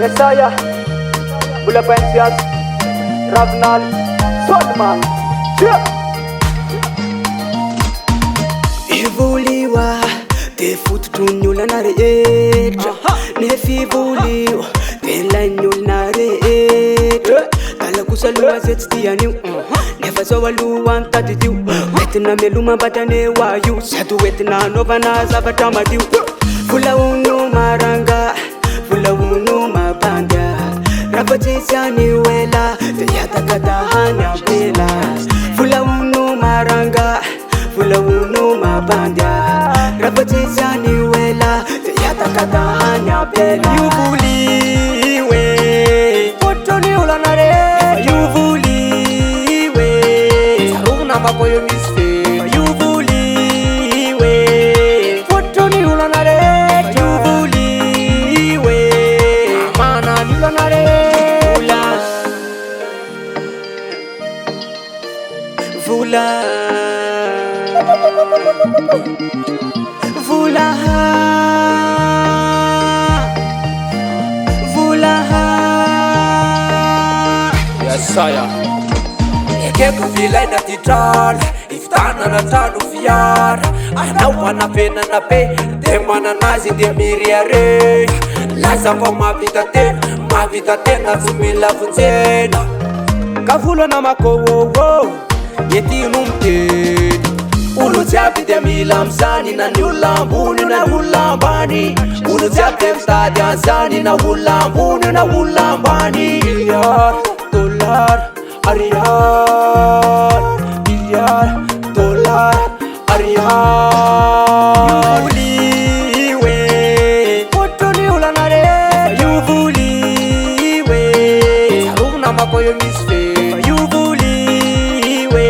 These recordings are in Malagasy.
Messiah, Vola Ravinala, Solman. Ivoliwa de fototronyolana rehetra, nefivolio de lain'olona rehetra. Tala kosa aloha zay tsy tian'io, nefa zao aloha antadidio. Entina meloma mbatane ho io, sady entina anaovana zavatra madio. Vola ono maranga, vola ono mapandra, raha tsisy an'io ela de hiatakata hany ampela. Vola ono maranga, vola ono mapandra, raha tsisy an'io ela de hiatakata hany ampela. Io voliwe fototronyolana rehetra, io voliwe tsarovy namako io misy fe. Io voliwe fototronyolana rehetra, io voliwe amanan'olana rehetra. Vola Vola Vola Messiah. Ekeko vilaina ty drala, ivitanana trano fiara. Anao manapenana be, de mananazy de miriare. Laza fa mavita tena tsy mila vonjena. Ka vola namako ety nomteny, olo jiaby de mila amizany, na ny olona ambony na ny olona ambany. Olo jiaby de mitady an'izany, na olona ambony na olona ambany. Milliard, dollar, ariary, milliard, dollar, ariary. Io voliwe fototronyolana rehetra, io voliwe tsarovy namako io misy fe. Io voliwe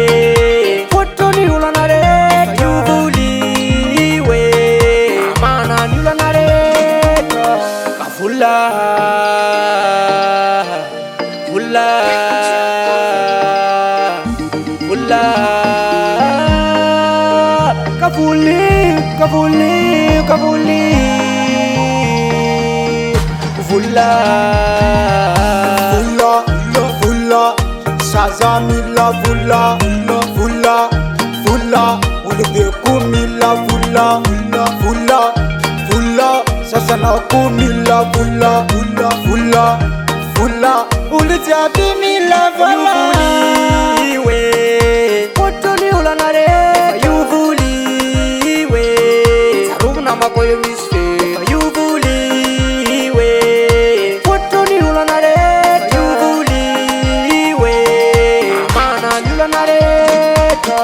fototronyolana rehetra, io voliwe amanan'olana rehetra. Ka vola Vola Vola Kavuli Vola Vola Sazamila vola Vola Ulebekumila vola Sasanakumila vola Uletabimila vola. Io voliwe fototronyolana rehetra, io voliwe tsarovy namako io misy fe. Io voliwe fototronyolana rehetra, io voliwe amanan'olana rehetra.